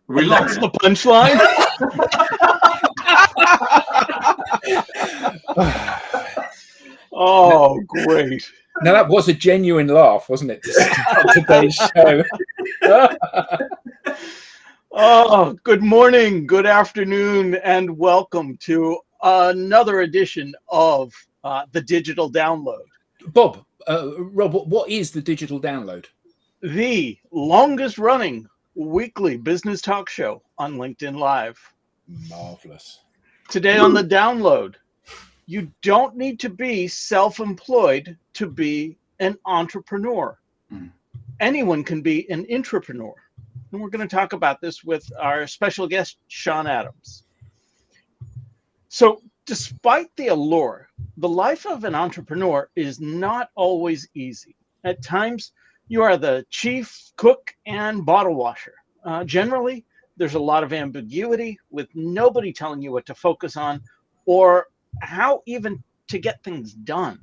That's the punchline. Oh, great. Now that was a genuine laugh, wasn't it, to start today's show? Oh, good morning, good afternoon, and welcome to another edition of the Digital Download. Rob, what is the Digital Download? The longest running weekly business talk show on LinkedIn Live. Marvelous. Today on the Download, you don't need to be self-employed to be an entrepreneur. Anyone can be an intrapreneur. And we're going to talk about this with our special guest, Sean Adams. So despite the allure, the life of an entrepreneur is not always easy. At times, you are the chief cook and bottle washer. Generally, there's a lot of ambiguity with nobody telling you what to focus on or how even to get things done.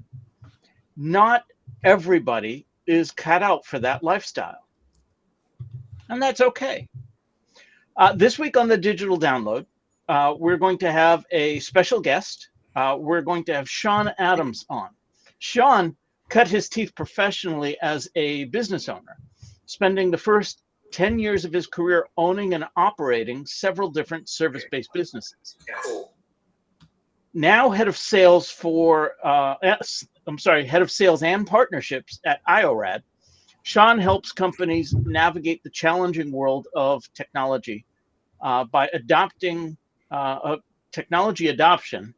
Not everybody is cut out for that lifestyle. And that's okay. This week on the Digital Download, we're going to have a special guest. We're going to have Sean Adams on. Sean cut his teeth professionally as a business owner, spending the first 10 years of his career owning and operating several different service-based businesses. Cool. Now head of sales head of sales and partnerships at IORAD, Sean helps companies navigate the challenging world of technology by adopting technology adoption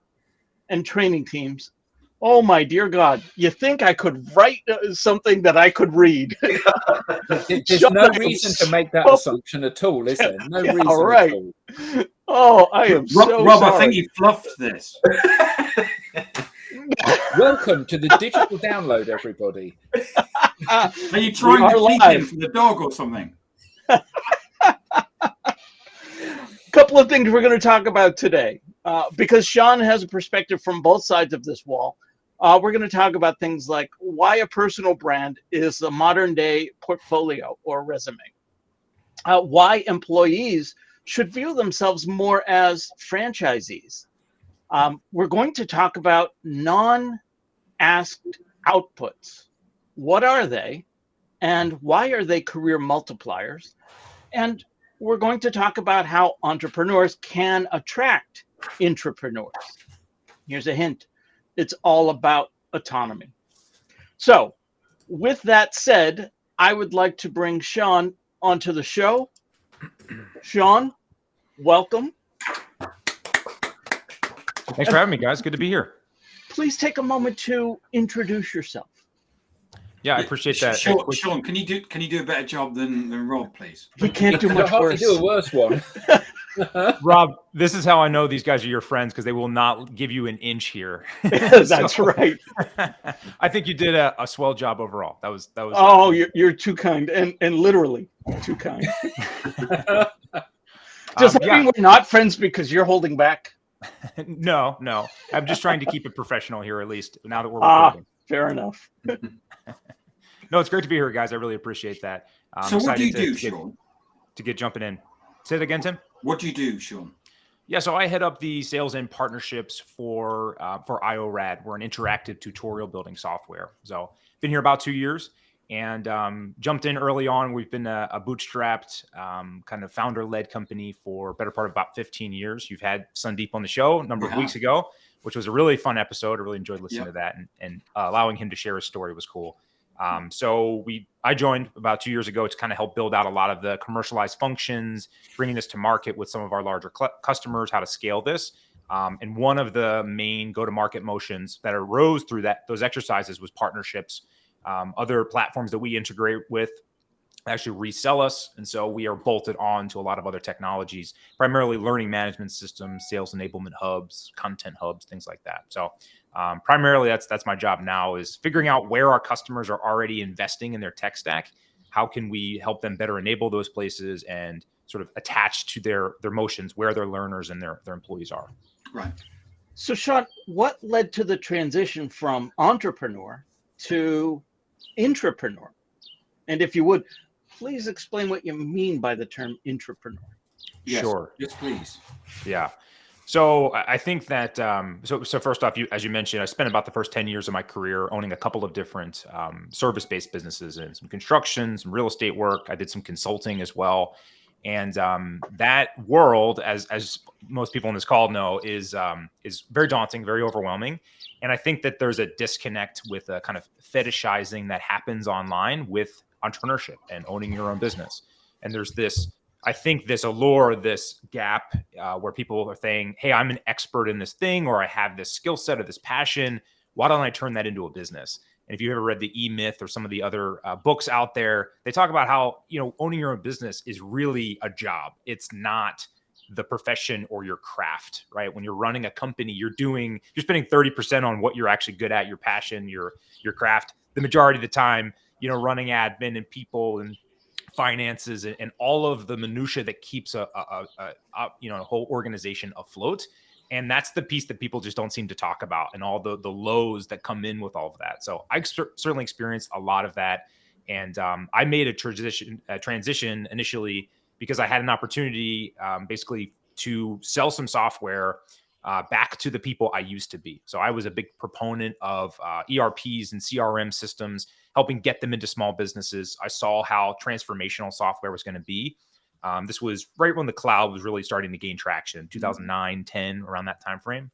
and training teams. Oh my dear God, you think I could write something that I could read? There's no reason to make that assumption at all, is there? No reason right. at all. Oh, I am so Rob, sorry. I think you fluffed this. Welcome to the Digital Download, everybody. Are you trying to keep him from the dog or something? Couple of things we're going to talk about today. Because Sean has a perspective from both sides of this wall, we're going to talk about things like why a personal brand is a modern day portfolio or resume, why employees should view themselves more as franchisees. We're going to talk about non-asked outputs. What are they and why are they career multipliers? And we're going to talk about how entrepreneurs can attract intrapreneurs. Here's a hint. It's all about autonomy. So with that said, I would like to bring Sean onto the show. Sean, welcome. Thanks for having me, guys. Good to be here. Please take a moment to introduce yourself. Yeah, I appreciate that. Sean, can you do a better job than Rob, please? He can't do much worse. Do a worse one. Rob, this is how I know these guys are your friends, because they will not give you an inch here. That's right. I think you did a swell job overall. That was. Oh, you're too kind, and literally too kind. Does that mean we're not friends because you're holding back? No. I'm just trying to keep it professional here, at least now that we're recording. Fair enough. No, it's great to be here, guys. I really appreciate that. So what do you do, Sean? To get jumping in. Say it again, Tim. What do you do, Sean? Yeah, so I head up the sales and partnerships for IORAD. We're an interactive tutorial building software. So been here about 2 years and jumped in early on. We've been a bootstrapped kind of founder-led company for a better part of about 15 years. You've had Sandeep on the show a number of weeks ago, which was a really fun episode. I really enjoyed listening to that, and allowing him to share his story was cool. I joined about 2 years ago to kind of help build out a lot of the commercialized functions, bringing this to market with some of our larger customers, how to scale this. And one of the main go-to-market motions that arose through those exercises was partnerships. Other platforms that we integrate with actually resell us. And so we are bolted on to a lot of other technologies, primarily learning management systems, sales enablement hubs, content hubs, things like that. So primarily that's my job now, is figuring out where our customers are already investing in their tech stack. How can we help them better enable those places and sort of attach to their motions where their learners and their employees are. Right. So Sean, what led to the transition from entrepreneur to intrapreneur? And if you would, please explain what you mean by the term intrapreneur. Yes. Sure. Yes, please. Yeah. So I think that so first off, as you mentioned, I spent about the first 10 years of my career owning a couple of different service-based businesses and some construction, some real estate work. I did some consulting as well, and that world, as most people on this call know, is very daunting, very overwhelming. And I think that there's a disconnect with a kind of fetishizing that happens online with entrepreneurship and owning your own business. And there's this, I think, this allure, this gap where people are saying, hey, I'm an expert in this thing, or I have this skill set or this passion. Why don't I turn that into a business? And if you ever read the E-Myth or some of the other books out there, they talk about how, owning your own business is really a job. It's not the profession or your craft, right? When you're running a company, you're spending 30% on what you're actually good at, your passion, your craft. The majority of the time, running admin and people and finances and all of the minutia that keeps a whole organization afloat. And that's the piece that people just don't seem to talk about, and all the lows that come in with all of that. So I certainly experienced a lot of that. And I made a transition initially because I had an opportunity basically to sell some software back to the people I used to be. So I was a big proponent of ERPs and CRM systems, helping get them into small businesses. I saw how transformational software was going to be. This was right when the cloud was really starting to gain traction, 2009, 10, around that time frame.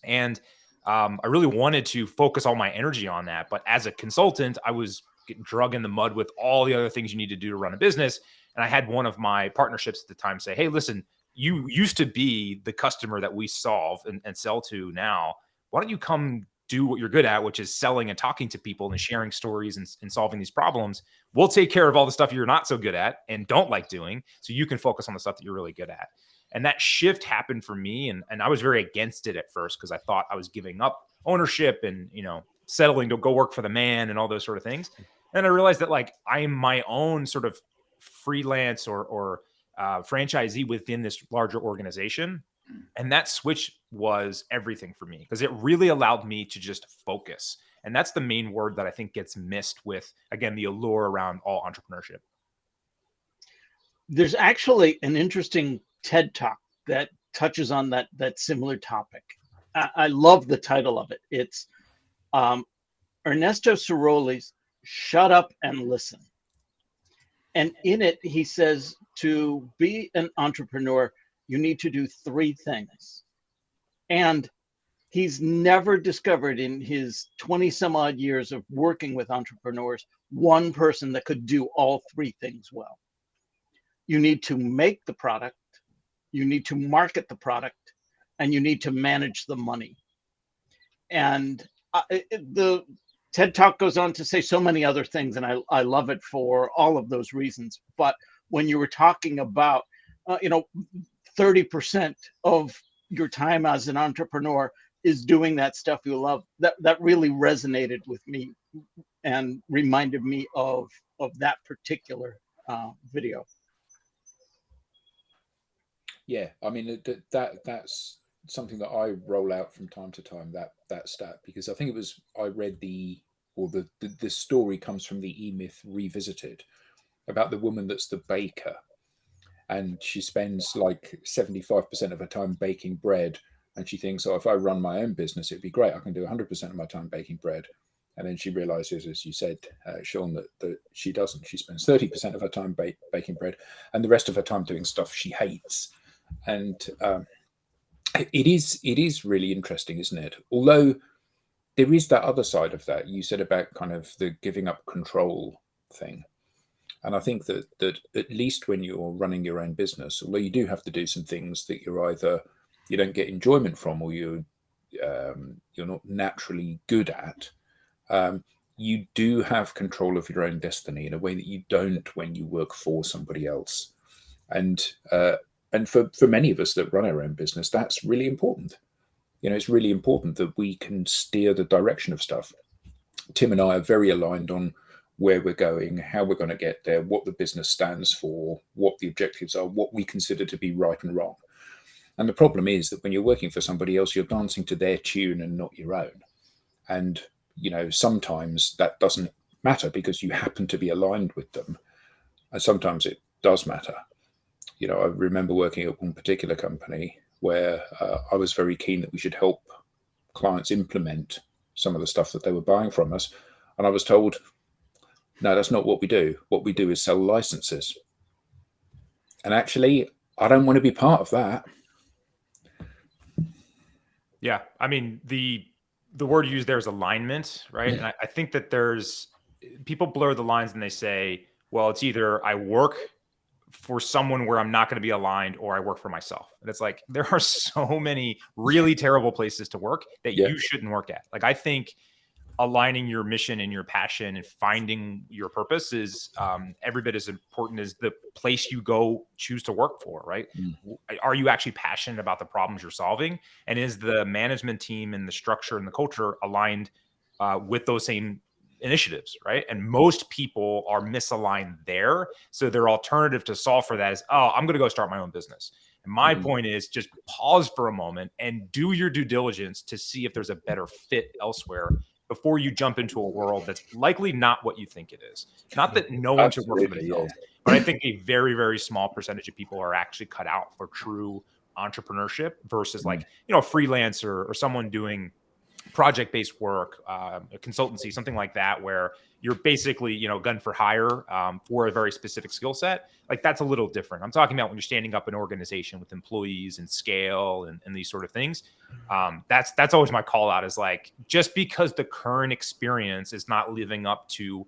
And I really wanted to focus all my energy on that. But as a consultant, I was getting drug in the mud with all the other things you need to do to run a business. And I had one of my partnerships at the time say, hey, listen, you used to be the customer that we solve and sell to now. Why don't you come do what you're good at, which is selling and talking to people and sharing stories and solving these problems? We'll take care of all the stuff you're not so good at and don't like doing, so you can focus on the stuff that you're really good at. And that shift happened for me. And I was very against it at first because I thought I was giving up ownership and, settling to go work for the man and all those sort of things. And I realized that I'm my own sort of freelance or franchisee within this larger organization. And that switch was everything for me because it really allowed me to just focus. And that's the main word that I think gets missed with, again, the allure around all entrepreneurship. There's actually an interesting TED Talk that touches on that similar topic. I love the title of it. It's Ernesto Ceroli's Shut Up and Listen. And in it, he says to be an entrepreneur, you need to do three things. And he's never discovered in his 20 some odd years of working with entrepreneurs, one person that could do all three things well. You need to make the product, you need to market the product, and you need to manage the money. And the TED Talk goes on to say so many other things, and I love it for all of those reasons. But when you were talking about, 30% of your time as an entrepreneur is doing that stuff you love, that really resonated with me and reminded me of that particular video. Yeah, I mean that's something that I roll out from time to time, that stat, because I think I read the story comes from the E-Myth Revisited about the woman that's the baker, and she spends like 75% of her time baking bread, and she thinks, oh, if I run my own business, it'd be great. I can do 100% of my time baking bread. And then she realizes, as you said, Sean, that she doesn't. She spends 30% of her time baking bread and the rest of her time doing stuff she hates. And it is really interesting, isn't it? Although there is that other side of that. You said about kind of the giving up control thing. And I think that at least when you're running your own business, although you do have to do some things that you don't get enjoyment from, or you're not naturally good at, you do have control of your own destiny in a way that you don't when you work for somebody else. And for many of us that run our own business, that's really important. It's really important that we can steer the direction of stuff. Tim and I are very aligned on where we're going, how we're going to get there, what the business stands for, what the objectives are, what we consider to be right and wrong. And the problem is that when you're working for somebody else, you're dancing to their tune and not your own. And, sometimes that doesn't matter because you happen to be aligned with them. And sometimes it does matter. I remember working at one particular company where I was very keen that we should help clients implement some of the stuff that they were buying from us. And I was told, no, that's not what we do. What we do is sell licenses. And actually, I don't want to be part of that. Yeah. I mean, the word used there is alignment, right? And I think that people blur the lines and they say, well, it's either I work for someone where I'm not going to be aligned or I work for myself. And it's like, there are so many really terrible places to work that you shouldn't work at. Like, I think aligning your mission and your passion and finding your purpose is every bit as important as the place you go choose to work for, right? Are you actually passionate about the problems you're solving? And is the management team and the structure and the culture aligned with those same initiatives, right? And most people are misaligned there. So their alternative to solve for that is, oh, I'm going to go start my own business. And my point is just pause for a moment and do your due diligence to see if there's a better fit elsewhere before you jump into a world that's likely not what you think it is. Not that no one should work for themselves, but I think a very, very small percentage of people are actually cut out for true entrepreneurship versus like, a freelancer or someone doing project-based work, a consultancy, something like that, where you're basically, gun for hire for a very specific skill set. Like, that's a little different. I'm talking about when you're standing up an organization with employees and scale and these sort of things. That's always my call out, is like, just because the current experience is not living up to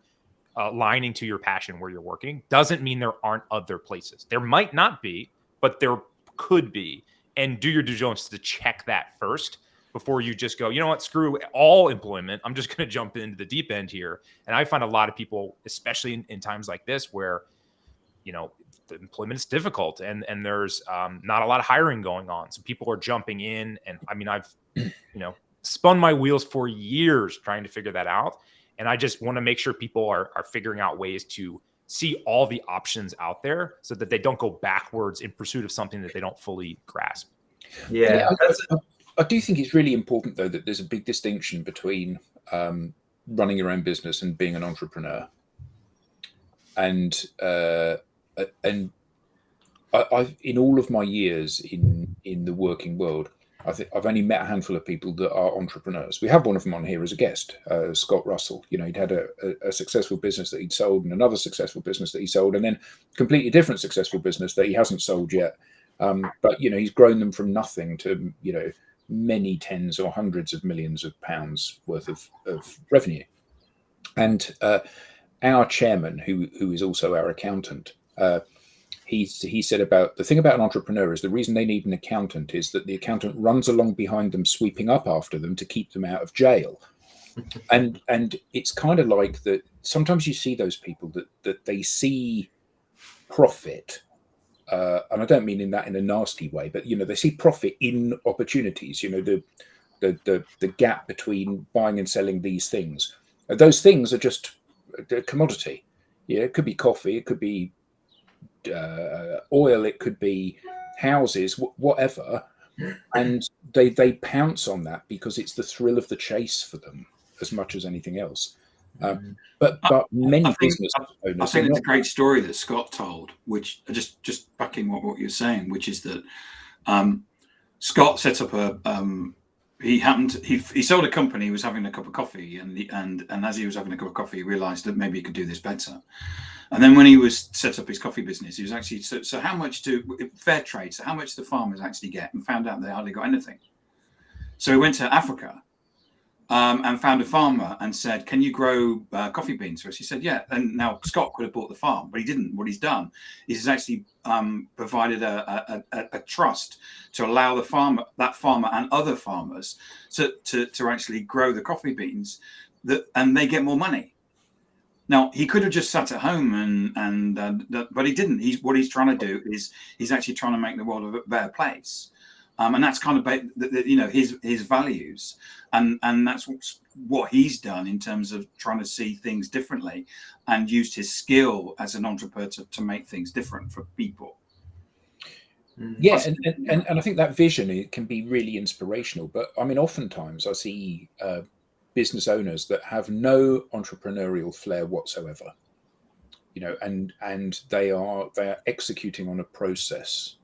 aligning to your passion where you're working doesn't mean there aren't other places. There might not be, but there could be. And do your due diligence to check that first before you just go, you know what, screw all employment. I'm just going to jump into the deep end here. And I find a lot of people, especially in times like this, where, the employment is difficult and there's not a lot of hiring going on. So people are jumping in. And I mean, I've, spun my wheels for years trying to figure that out. And I just want to make sure people are figuring out ways to see all the options out there so that they don't go backwards in pursuit of something that they don't fully grasp. Yeah. I do think it's really important, though, that there's a big distinction between running your own business and being an entrepreneur. And I've in all of my years in the working world, I think I've only met a handful of people that are entrepreneurs. We had one of them on here as a guest, Scott Russell. He'd had a successful business that he'd sold, and another successful business that he sold, and then completely different successful business that he hasn't sold yet. But he's grown them from nothing to many tens or hundreds of millions of pounds worth of revenue. And our chairman, who is also our accountant, he said about the thing about an entrepreneur is the reason they need an accountant is that the accountant runs along behind them, sweeping up after them to keep them out of jail. And it's kind of like that. Sometimes you see those people that they see profit. And I don't mean in a nasty way, but they see profit in opportunities. The gap between buying and selling these things. Those things are just a commodity. It could be coffee, it could be oil, it could be houses, whatever. And they pounce on that because it's the thrill of the chase for them as much as anything else. But many business owners. I think it's a great story that Scott told, which just backing what you're saying, which is that Scott set up he sold a company. He was having a cup of coffee, and as he was having a cup of coffee, he realised that maybe he could do this better. And then when he was set up his coffee business, he was actually so how much do fair trade? So how much do the farmers actually get? And found out they hardly got anything. So he went to Africa. And found a farmer and said, "Can you grow coffee beans for us?" He said, "Yeah." And now Scott could have bought the farm, but he didn't. What he's done is he's actually provided a trust to allow that farmer and other farmers to actually grow the coffee beans, and they get more money. Now he could have just sat at home but he didn't. What he's trying to do is he's actually trying to make the world a better place. And that's kind of his values, and that's what he's done in terms of trying to see things differently, and used his skill as an entrepreneur to make things different for people. Yeah, and I think that vision, it can be really inspirational. But I mean, oftentimes I see business owners that have no entrepreneurial flair whatsoever, and they are executing on a process,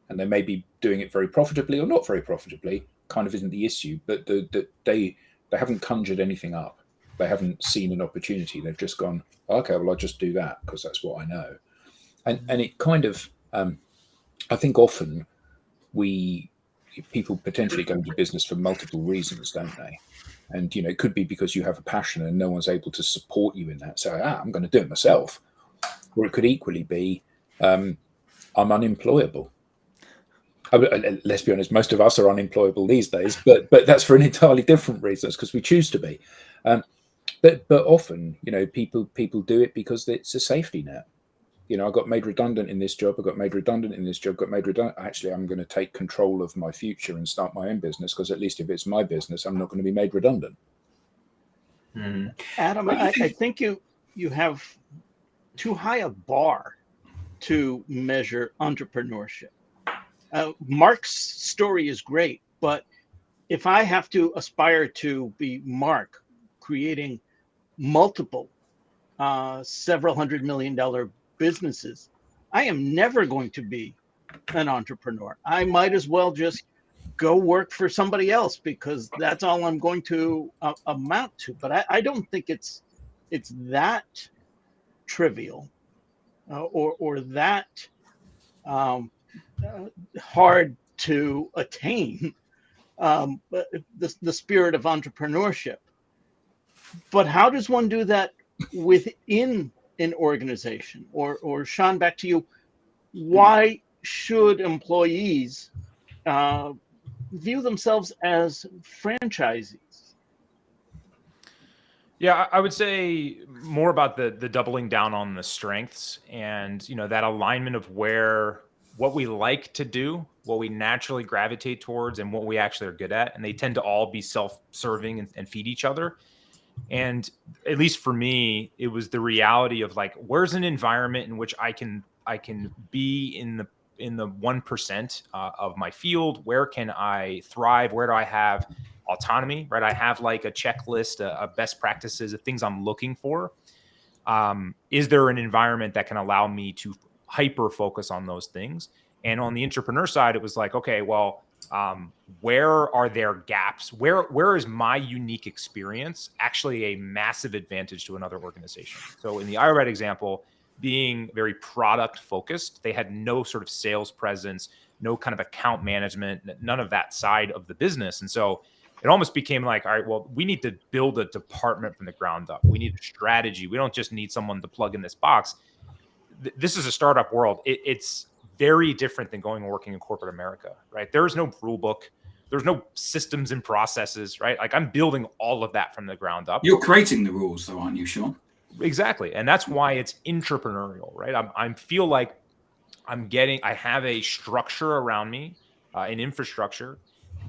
and they may be doing it very profitably or not very profitably. Kind of isn't the issue, but they haven't conjured anything up. They haven't seen an opportunity. They've just gone, okay, well, I'll just do that because that's what I know. And it kind of, I think often people potentially go into business for multiple reasons, don't they? And, it could be because you have a passion and no one's able to support you in that. So, I'm going to do it myself. Or it could equally be, I'm unemployable. Let's be honest, most of us are unemployable these days, but that's for an entirely different reason. It's because we choose to be. But often, people do it because it's a safety net. I got made redundant in this job. I got made redundant in this job. Got made redundant. Actually, I'm going to take control of my future and start my own business because at least if it's my business, I'm not going to be made redundant. Adam, I think you have too high a bar to measure entrepreneurship. Mark's story is great, but if I have to aspire to be Mark, creating multiple several $100 million businesses, I am never going to be an entrepreneur. I might as well just go work for somebody else because that's all I'm going to amount to. But I don't think it's that trivial or that hard to attain, the spirit of entrepreneurship. But how does one do that within an organization? Or Sean, back to you. Why should employees view themselves as franchisees? Yeah, I would say more about the doubling down on the strengths and, that alignment of what we like to do, what we naturally gravitate towards, and what we actually are good at. And they tend to all be self-serving and feed each other. And at least for me, it was the reality of like, where's an environment in which I can be in the 1% of my field? Where can I thrive? Where do I have autonomy, right? I have like a checklist of best practices, of things I'm looking for. Is there an environment that can allow me to hyper focus on those things? And on the entrepreneur side, it was like, okay, well, where are there gaps? Where is my unique experience actually a massive advantage to another organization? So in the IRAD example, being very product focused, they had no sort of sales presence, no kind of account management, none of that side of the business. And so it almost became like, all right, well, we need to build a department from the ground up. We need a strategy. We don't just need someone to plug in this box. This is a startup world. It's very different than going and working in corporate America, right? There is no rule book. There's no systems and processes, right? Like I'm building all of that from the ground up. You're creating the rules though, aren't you, Sean? Exactly. And that's why it's intrapreneurial, right? I feel like I have a structure around me, an infrastructure,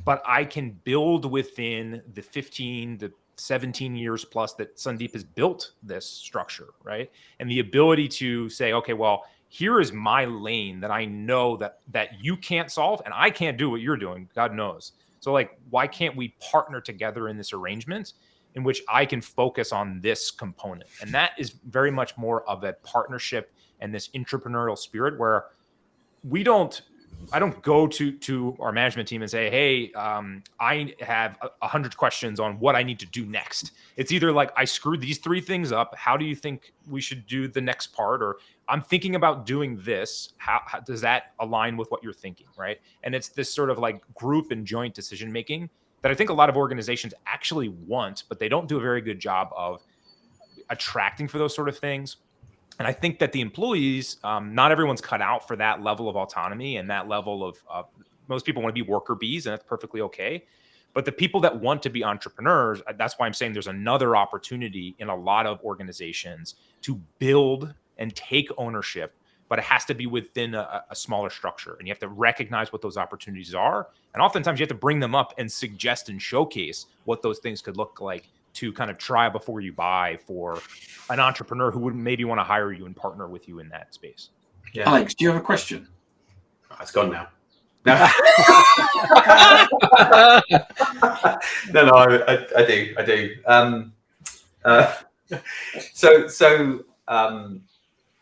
but I can build within the 15 to 17 years plus that Sandeep has built this structure, right? And the ability to say, okay, well, here is my lane that I know that you can't solve and I can't do what you're doing, God knows. So like, why can't we partner together in this arrangement in which I can focus on this component? And that is very much more of a partnership and this entrepreneurial spirit where I don't go to our management team and say, hey, I have 100 questions on what I need to do next. It's either like, I screwed these 3 things up. How do you think we should do the next part? Or I'm thinking about doing this. How does that align with what you're thinking, right? And it's this sort of like group and joint decision-making that I think a lot of organizations actually want, but they don't do a very good job of attracting for those sort of things. And I think that the employees, not everyone's cut out for that level of autonomy and that level of most people want to be worker bees, and that's perfectly okay. But the people that want to be entrepreneurs, that's why I'm saying there's another opportunity in a lot of organizations to build and take ownership, but it has to be within a smaller structure. And you have to recognize what those opportunities are. And oftentimes you have to bring them up and suggest and showcase what those things could look like to kind of try before you buy for an entrepreneur who would maybe want to hire you and partner with you in that space. Yeah. Alex, do you have a question? Oh, it's gone now. No, I do.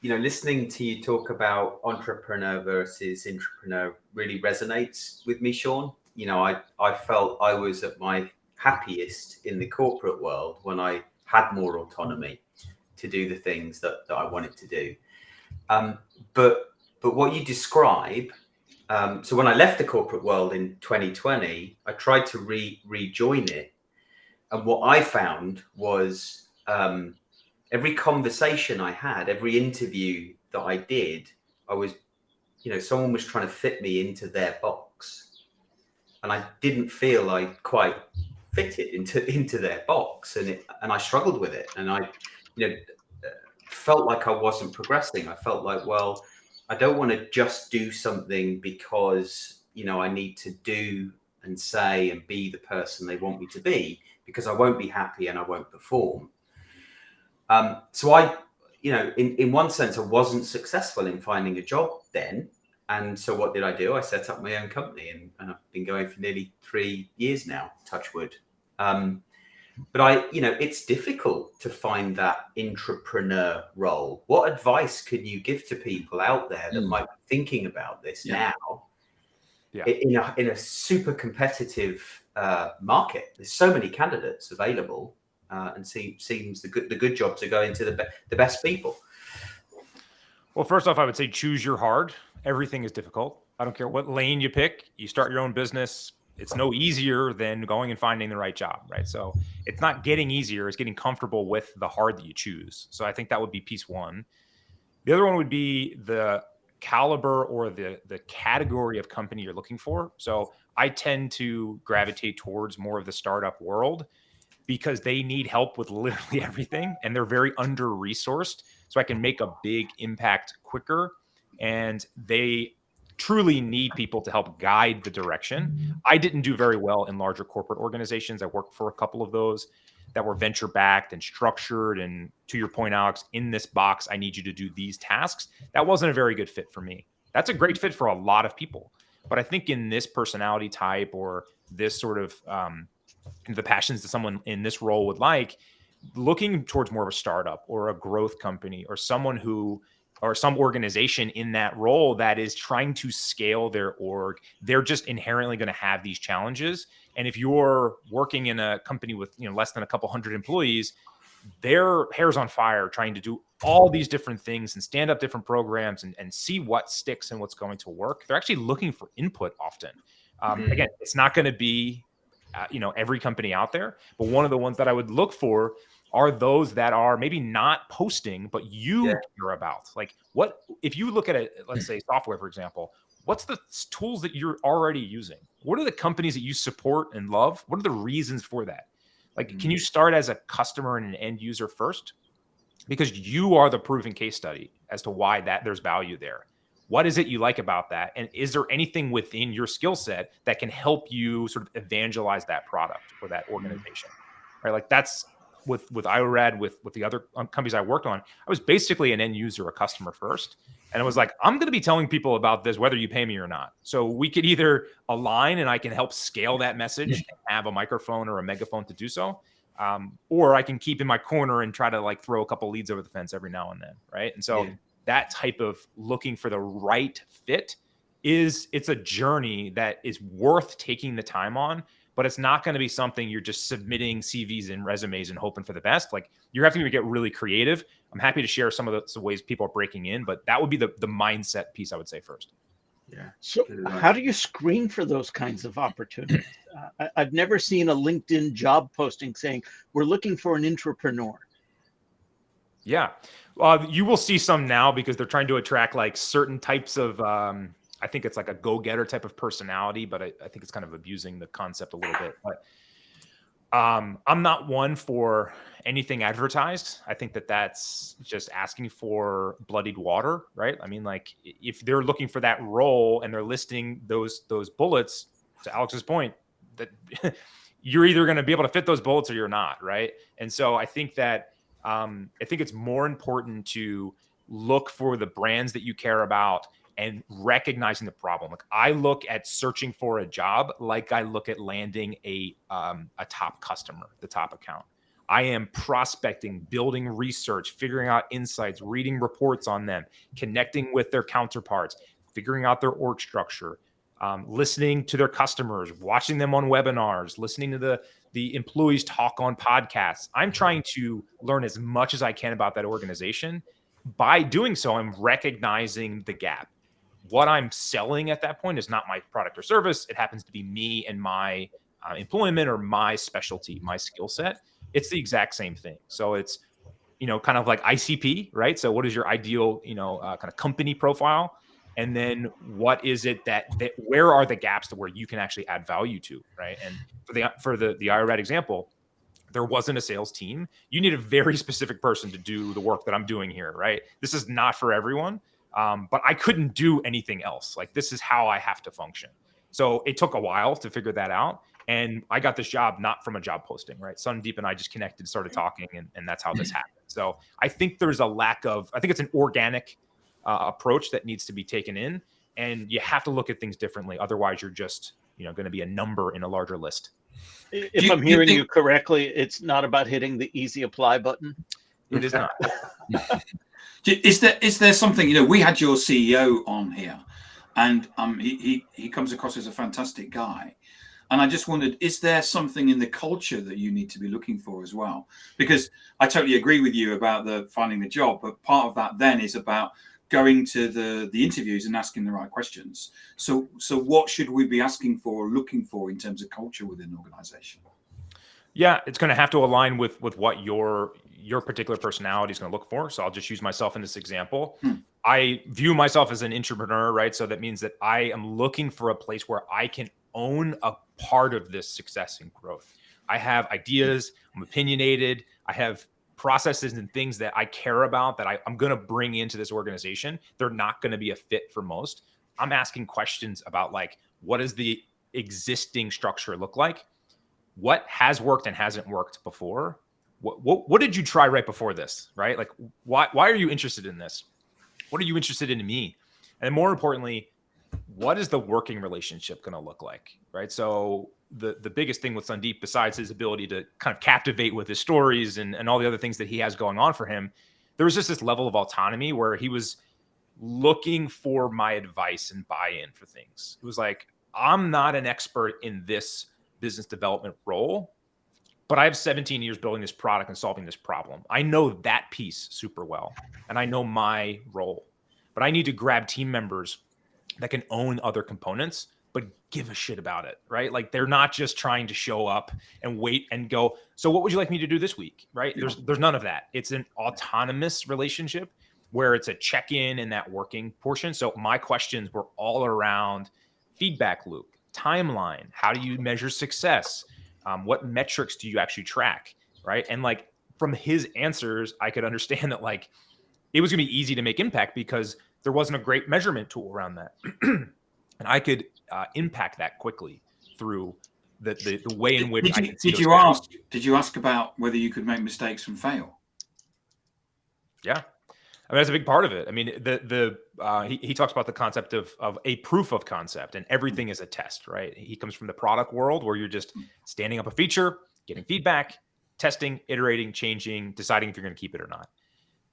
listening to you talk about entrepreneur versus intrapreneur really resonates with me, Sean. I felt I was at my happiest in the corporate world when I had more autonomy to do the things that I wanted to do. But what you describe, so when I left the corporate world in 2020, I tried to rejoin it. And what I found was every conversation I had, every interview that I did, I was, someone was trying to fit me into their box. And I didn't feel I quite fit it into their box. And I struggled with it. And I, felt like I wasn't progressing. I felt like, well, I don't want to just do something because, I need to do and say and be the person they want me to be, because I won't be happy and I won't perform. So I, in one sense, I wasn't successful in finding a job then. And so what did I do? I set up my own company and I've been going for nearly 3 years now, touch wood. But it's difficult to find that intrapreneur role. What advice can you give to people out there that might be thinking about this now in a super competitive market? There's so many candidates available, and seems the good jobs are going to the best people. Well, first off, I would say choose your hard. Everything is difficult. I don't care what lane you pick. You start your own business. It's no easier than going and finding the right job, right? So it's not getting easier. It's getting comfortable with the hard that you choose. So I think that would be piece one. The other one would be the caliber or the category of company you're looking for. So I tend to gravitate towards more of the startup world because they need help with literally everything and they're very under-resourced. So I can make a big impact quicker, and they truly need people to help guide the direction. I didn't do very well in larger corporate organizations. I worked for a couple of those that were venture backed and structured. And to your point, Alex, in this box, I need you to do these tasks. That wasn't a very good fit for me. That's a great fit for a lot of people. But I think in this personality type or this sort of the passions that someone in this role would like, looking towards more of a startup or a growth company or someone who or some organization in that role that is trying to scale their org, they're just inherently going to have these challenges. And if you're working in a company with less than a couple hundred employees, their hair's on fire trying to do all these different things and stand up different programs and see what sticks and what's going to work. They're actually looking for input often. Again, it's not going to be every company out there, but one of the ones that I would look for are those that are maybe not posting, but you care about. Like, what if you look at let's say software, for example, what's the tools that you're already using? What are the companies that you support and love? What are the reasons for that? Like, can you start as a customer and an end user first? Because you are the proven case study as to why there's value there. What is it you like about that? And is there anything within your skill set that can help you sort of evangelize that product or that organization? Right? Like that's with IORAD, with the other companies I worked on, I was basically an end user, a customer first. And it was like, I'm going to be telling people about this, whether you pay me or not. So we could either align and I can help scale that message and have a microphone or a megaphone to do so. Or I can keep in my corner and try to like throw a couple leads over the fence every now and then. Right. And so that type of looking for the right fit it's a journey that is worth taking the time on, but it's not going to be something you're just submitting CVs and resumes and hoping for the best. Like you're having to get really creative. I'm happy to share some of the ways people are breaking in, but that would be the mindset piece I would say first. Yeah. So how do you screen for those kinds of opportunities? I've never seen a LinkedIn job posting saying, we're looking for an intrapreneur. Yeah. You will see some now because they're trying to attract like certain types of, I think it's like a go-getter type of personality, but I think it's kind of abusing the concept a little bit. But I'm not one for anything advertised. I think that's just asking for bloodied water, right? I mean, like if they're looking for that role and they're listing those bullets, to Alex's point, that you're either going to be able to fit those bullets or you're not, right? And so I think that I think it's more important to look for the brands that you care about and recognizing the problem. Like I look at searching for a job like I look at landing a top customer, the top account. I am prospecting, building research, figuring out insights, reading reports on them, connecting with their counterparts, figuring out their org structure, listening to their customers, watching them on webinars, listening to the employees talk on podcasts. I'm trying to learn as much as I can about that organization. By doing so, I'm recognizing the gap. What I'm selling at that point is not my product or service. It happens to be me and my employment or my specialty, my skill set. It's the exact same thing. So it's, kind of like ICP, right? So what is your ideal, kind of company profile? And then what is it that where are the gaps to where you can actually add value to, right? And for the IRAD example, there wasn't a sales team. You need a very specific person to do the work that I'm doing here, right? This is not for everyone, but I couldn't do anything else. Like, this is how I have to function. So it took a while to figure that out. And I got this job not from a job posting, right? Sandeep and I just connected, started talking, and that's how this happened. So I think there's I think it's an organic approach that needs to be taken in, and you have to look at things differently. Otherwise, you're just, going to be a number in a larger list. If I'm hearing you correctly, it's not about hitting the easy apply button. It is not. Is there something, we had your CEO on here, and he comes across as a fantastic guy. And I just wondered, is there something in the culture that you need to be looking for as well? Because I totally agree with you about finding the job, but part of that then is about going to the interviews and asking the right questions. So what should we be asking for, looking for in terms of culture within an organization? Yeah, it's going to have to align with what your particular personality is going to look for. So I'll just use myself in this example. I view myself as an intrapreneur, right? So that means that I am looking for a place where I can own a part of this success and growth. I have ideas, I'm opinionated, I have processes and things that I care about that I'm going to bring into this organization. They're not going to be a fit for most. I'm asking questions about, like, what does the existing structure look like? What has worked and hasn't worked before? What did you try right before this, right? Like, why are you interested in this? What are you interested in me? And more importantly, what is the working relationship going to look like, right? So the biggest thing with Sandeep, besides his ability to kind of captivate with his stories and all the other things that he has going on for him, there was just this level of autonomy where he was looking for my advice and buy-in for things. It was like, I'm not an expert in this business development role, but I have 17 years building this product and solving this problem. I know that piece super well, and I know my role, but I need to grab team members that can own other components, but give a shit about it, right? Like, they're not just trying to show up and wait and go, so what would you like me to do this week, right? Yeah. There's none of that. It's an autonomous relationship where it's a check-in and that working portion. So my questions were all around feedback loop, timeline, how do you measure success? What metrics do you actually track, right? And like, from his answers, I could understand that, like, it was gonna be easy to make impact because there wasn't a great measurement tool around that. And I could impact that quickly through the way in which Did you ask about whether you could make mistakes and fail? Yeah, I mean, that's a big part of it. I mean, he talks about the concept of a proof of concept, and everything is a test, right? He comes from the product world where you're just standing up a feature, getting feedback, testing, iterating, changing, deciding if you're going to keep it or not.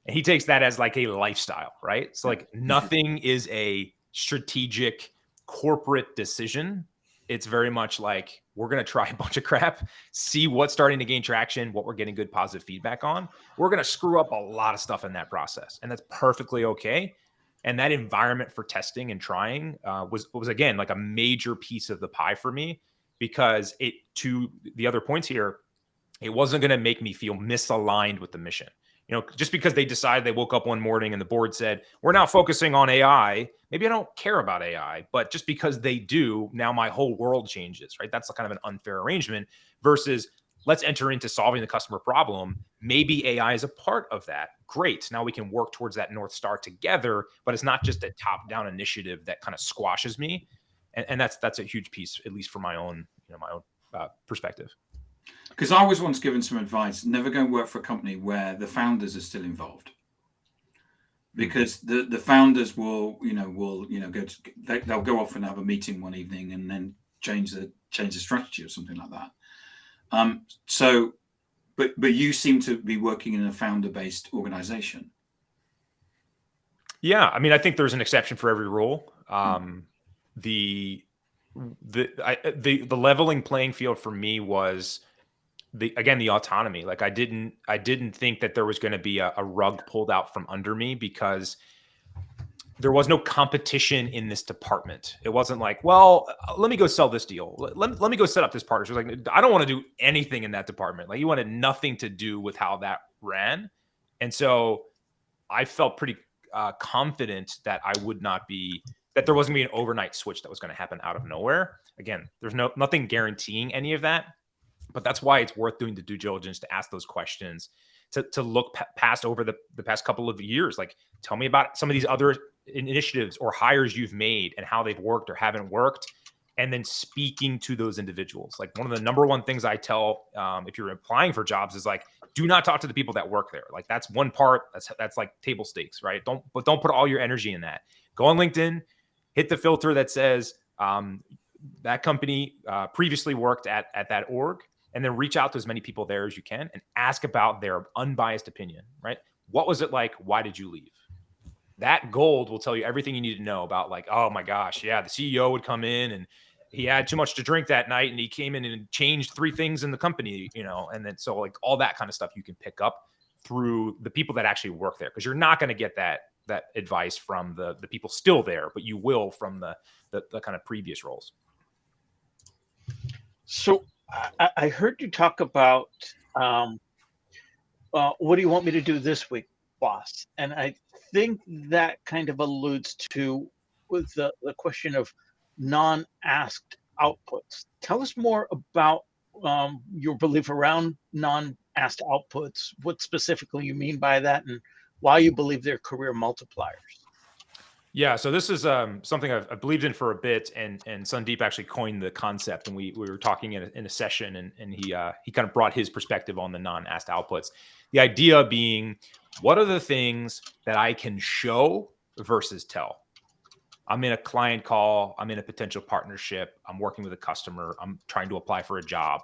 And he takes that as like a lifestyle, right? So like, nothing is a strategic corporate decision. It's very much like, we're going to try a bunch of crap, see what's starting to gain traction, what we're getting good positive feedback on. We're going to screw up a lot of stuff in that process, and that's perfectly okay. And that environment for testing and trying was again, like, a major piece of the pie for me, because to the other points here, it wasn't going to make me feel misaligned with the mission. Just because they decided, they woke up one morning and the board said, we're now focusing on AI. Maybe I don't care about AI, but just because they do, now my whole world changes, right? That's kind of an unfair arrangement versus, let's enter into solving the customer problem. Maybe AI is a part of that. Great. Now we can work towards that North Star together, but it's not just a top-down initiative that kind of squashes me. And that's a huge piece, at least for my own perspective. Because I was once given some advice: never go and work for a company where the founders are still involved, because the founders will they'll go off and have a meeting one evening and then change the strategy or something like that. So but you seem to be working in a founder-based organization. Yeah, I mean, I think there's an exception for every rule. The leveling playing field for me was the autonomy. Like I didn't think that there was going to be a rug pulled out from under me because there was no competition in this department. It wasn't like, well, let me go sell this deal. Let me go set up this partnership. Like, I don't want to do anything in that department. Like, you wanted nothing to do with how that ran. And so I felt pretty confident that that there wasn't going to be an overnight switch that was going to happen out of nowhere. Again, there's nothing guaranteeing any of that, but that's why it's worth doing the due diligence to ask those questions, to look past over the past couple of years. Like, tell me about some of these other initiatives or hires you've made and how they've worked or haven't worked, and then speaking to those individuals. Like, one of the number one things I tell if you're applying for jobs is like, do not talk to the people that work there. Like, that's one part that's like table stakes, right? Don't put all your energy in that. Go on LinkedIn, hit the filter that says that company previously worked at that org, and then reach out to as many people there as you can and ask about their unbiased opinion, right? What was it like? Why did you leave? That gold will tell you everything you need to know about, like, oh my gosh, yeah, the CEO would come in and he had too much to drink that night and he came in and changed 3 things in the company, and then so like all that kind of stuff you can pick up through the people that actually work there, because you're not going to get that advice from the people still there, but you will from the kind of previous roles. So I heard you talk about what do you want me to do this week, boss? And I think that kind of alludes to with the question of non-asked outputs. Tell us more about your belief around non-asked outputs, what specifically you mean by that, and why you believe they're career multipliers. Yeah, so this is something I've believed in for a bit, and Sandeep actually coined the concept, and we were talking in a session, and he kind of brought his perspective on the non-asked outputs. The idea being, what are the things that I can show versus tell? I'm in a client call, I'm in a potential partnership, I'm working with a customer, I'm trying to apply for a job.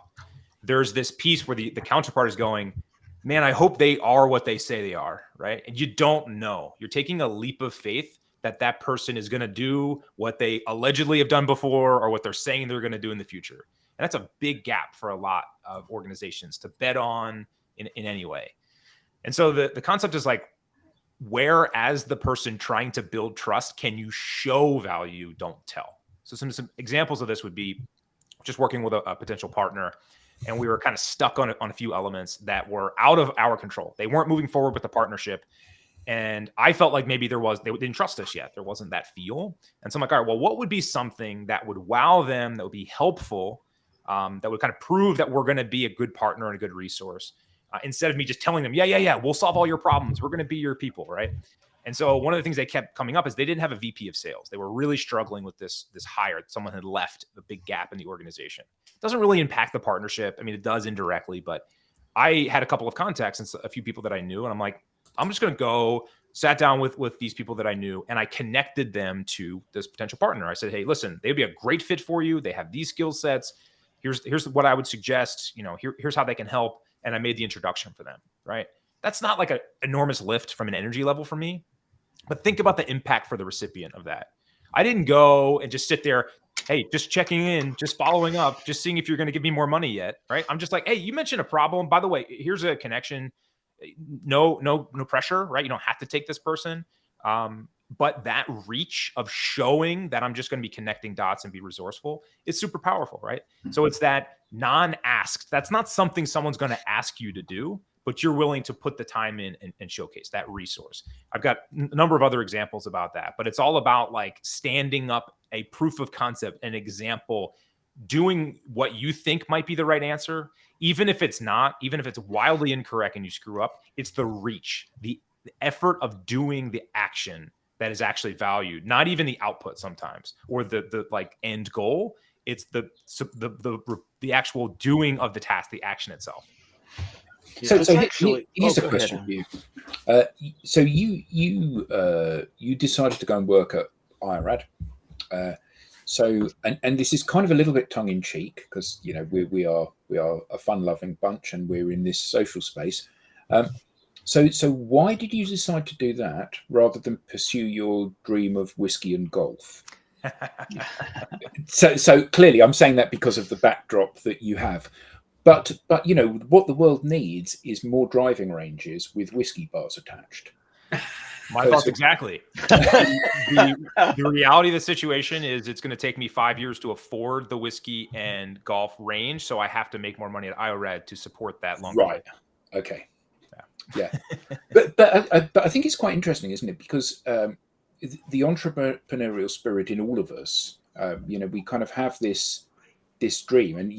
There's this piece where the counterpart is going, man, I hope they are what they say they are, right? And you don't know. You're taking a leap of faith that person is going to do what they allegedly have done before or what they're saying they're going to do in the future. And that's a big gap for a lot of organizations to bet on in any way. And so the concept is like, where as the person trying to build trust can you show value, don't tell. So some examples of this would be just working with a potential partner, and we were kind of stuck on a few elements that were out of our control. They weren't moving forward with the partnership. And I felt like maybe they didn't trust us yet. There wasn't that feel. And so I'm like, all right, well, what would be something that would wow them, that would be helpful, that would kind of prove that we're going to be a good partner and a good resource, instead of me just telling them, yeah, we'll solve all your problems. We're going to be your people, right? And so one of the things they kept coming up is they didn't have a VP of sales. They were really struggling with this hire. Someone had left, a big gap in the organization. It doesn't really impact the partnership. I mean, it does indirectly, but I had a couple of contacts and a few people that I knew, and I'm like, I'm just going to go, sat down with these people that I knew, and I connected them to this potential partner. I said, hey, listen, they'd be a great fit for you. They have these skill sets. Here's what I would suggest. Here's how they can help. And I made the introduction for them, right? That's not like an enormous lift from an energy level for me, but think about the impact for the recipient of that. I didn't go and just sit there, hey, just checking in, just following up, just seeing if you're going to give me more money yet, right? I'm just like, hey, you mentioned a problem. By the way, here's a connection. No pressure, right? You don't have to take this person. But that reach of showing that I'm just going to be connecting dots and be resourceful is super powerful, right? So it's that non-asked. That's not something someone's going to ask you to do, but you're willing to put the time in and showcase that resource. I've got a number of other examples about that, but it's all about like standing up a proof of concept, an example, doing what you think might be the right answer, even if it's not, even if it's wildly incorrect and you screw up. It's the reach, the effort of doing the action that is actually valued, not even the output sometimes, or the like end goal. It's the actual doing of the task, the action itself. So actually, here's a question for you. So you decided to go and work at IRAD. So, and this is kind of a little bit tongue in cheek because we are a fun loving bunch and we're in this social space. So why did you decide to do that rather than pursue your dream of whiskey and golf? So clearly, I'm saying that because of the backdrop that you have. But what the world needs is more driving ranges with whiskey bars attached. My thoughts exactly. The reality of the situation is it's going to take me 5 years to afford the whiskey and golf range, so I have to make more money at IORAD to support that long. Right. Okay. Yeah. but I think it's quite interesting, isn't it? Because the entrepreneurial spirit in all of us, we kind of have this dream, and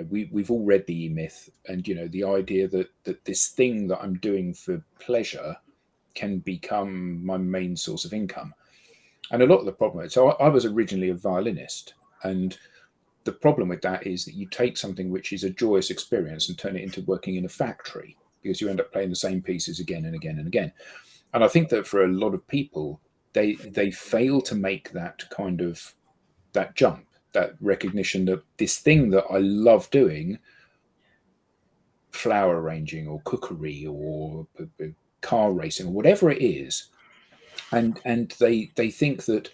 we've all read the E-Myth, and the idea that this thing that I'm doing for pleasure can become my main source of income. And a lot of the problem, so I was originally a violinist, and the problem with that is that you take something which is a joyous experience and turn it into working in a factory, because you end up playing the same pieces again and again and again. And I think that for a lot of people, they fail to make that kind of that jump, that recognition that this thing that I love doing, flower arranging or cookery or car racing or whatever it is, and they think that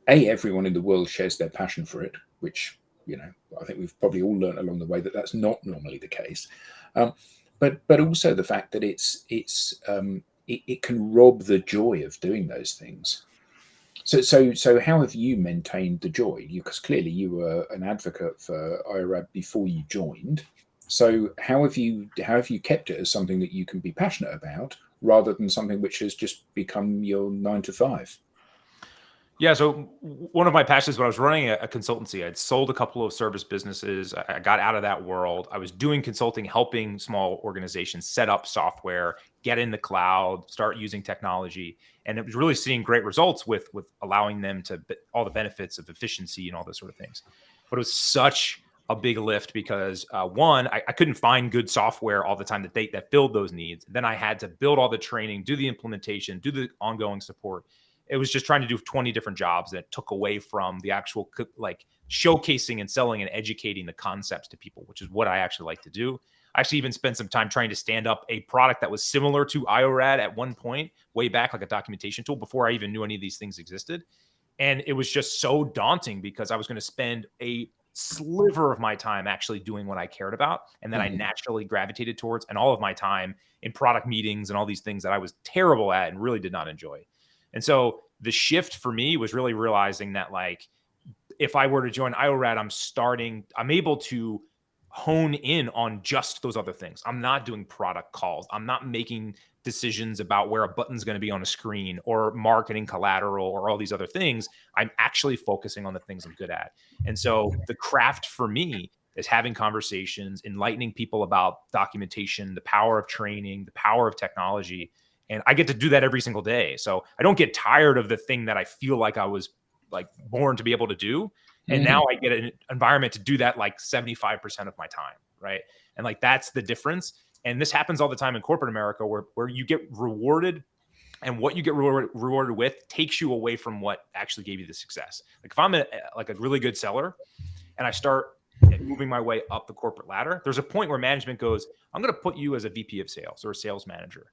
everyone in the world shares their passion for it, which I think we've probably all learned along the way that that's not normally the case, but also the fact that it can rob the joy of doing those things. So how have you maintained the joy? Because clearly you were an advocate for IORAD before you joined. So how have you kept it as something that you can be passionate about rather than something which has just become your 9 to 5? Yeah. So one of my passions when I was running a consultancy, I'd sold a couple of service businesses. I got out of that world. I was doing consulting, helping small organizations set up software, get in the cloud, start using technology. And it was really seeing great results with allowing them to all the benefits of efficiency and all those sort of things. But it was such a big lift because one, I couldn't find good software all the time that filled those needs. Then I had to build all the training, do the implementation, do the ongoing support. It was just trying to do 20 different jobs that took away from the actual like showcasing and selling and educating the concepts to people, which is what I actually like to do. I actually even spent some time trying to stand up a product that was similar to IORAD at one point, way back, like a documentation tool before I even knew any of these things existed. And it was just so daunting because I was going to spend a sliver of my time actually doing what I cared about. And then I naturally gravitated towards, and all of my time in product meetings and all these things that I was terrible at and really did not enjoy. And so the shift for me was really realizing that, like, if I were to join IORAD, I'm able to hone in on just those other things. I'm not doing product calls. I'm not making decisions about where a button's going to be on a screen or marketing collateral or all these other things. I'm actually focusing on the things I'm good at. And so the craft for me is having conversations, enlightening people about documentation, the power of training, the power of technology. And I get to do that every single day. So I don't get tired of the thing that I feel like I was like born to be able to do. And now I get an environment to do that like 75% of my time. Right. And like, that's the difference. And this happens all the time in corporate America where you get rewarded, and what you get rewarded with takes you away from what actually gave you the success. Like if I'm a really good seller and I start moving my way up the corporate ladder, there's a point where management goes, I'm going to put you as a VP of sales or a sales manager.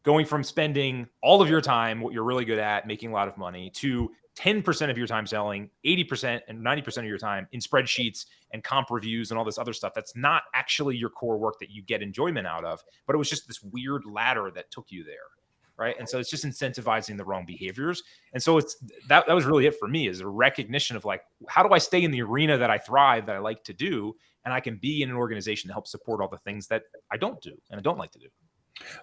Going from spending all of your time, what you're really good at, making a lot of money, to 10% of your time selling, 80% and 90% of your time in spreadsheets and comp reviews and all this other stuff. That's not actually your core work that you get enjoyment out of, but it was just this weird ladder that took you there. Right. And so it's just incentivizing the wrong behaviors. And so that was really it for me, is a recognition of like, how do I stay in the arena that I thrive, that I like to do, and I can be in an organization to help support all the things that I don't do and I don't like to do.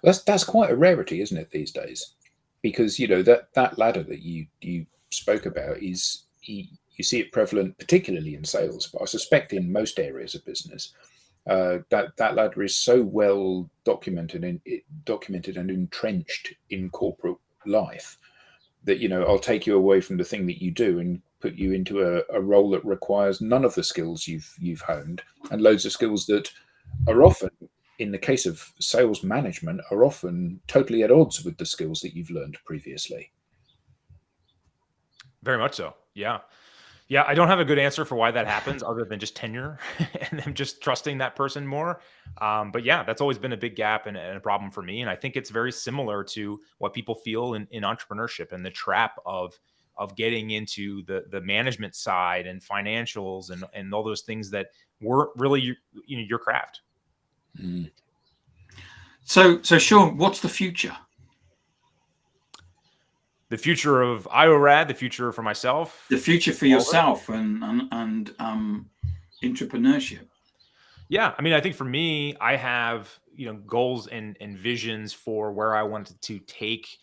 That's quite a rarity, isn't it, these days? Because that ladder that you spoke about is you see it prevalent, particularly in sales, but I suspect in most areas of business. That ladder is so well documented and entrenched in corporate life that I'll take you away from the thing that you do and put you into a role that requires none of the skills you've honed, and loads of skills that are often, in the case of sales management, are often totally at odds with the skills that you've learned previously. Very much so. Yeah. Yeah, I don't have a good answer for why that happens other than just tenure and them just trusting that person more. But yeah, that's always been a big gap and a problem for me. And I think it's very similar to what people feel in entrepreneurship and the trap of getting into the management side and financials and all those things that weren't really your craft. Mm. So Sean, what's the future? The future of IORAD, the future for myself, The future for yourself and entrepreneurship. Yeah, I mean, I think for me, I have goals and visions for where I wanted to take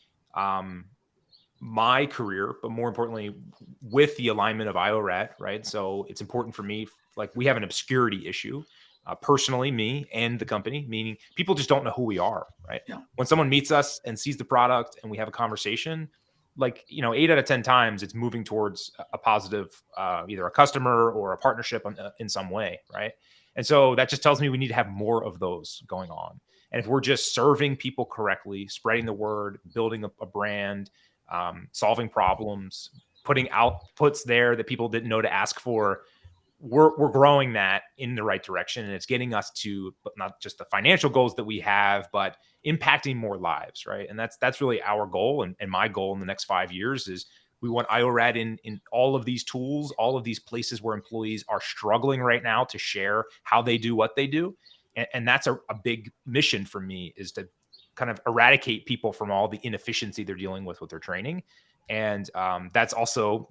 my career, but more importantly, with the alignment of IORAD, right? So it's important for me, like we have an obscurity issue, personally, me and the company, meaning people just don't know who we are, right? Yeah. When someone meets us and sees the product and we have a conversation, like 8 out of 10 times it's moving towards a positive, either a customer or a partnership in some way, right? And so that just tells me we need to have more of those going on. And if we're just serving people correctly, spreading the word, building a brand, solving problems, putting outputs there that people didn't know to ask for, we're growing that in the right direction. And it's getting us to not just the financial goals that we have, but impacting more lives, right? And that's really our goal. And my goal in the next 5 years is we want IORAD in all of these tools, all of these places where employees are struggling right now to share how they do what they do. And that's a big mission for me, is to kind of eradicate people from all the inefficiency they're dealing with their training. And that's also,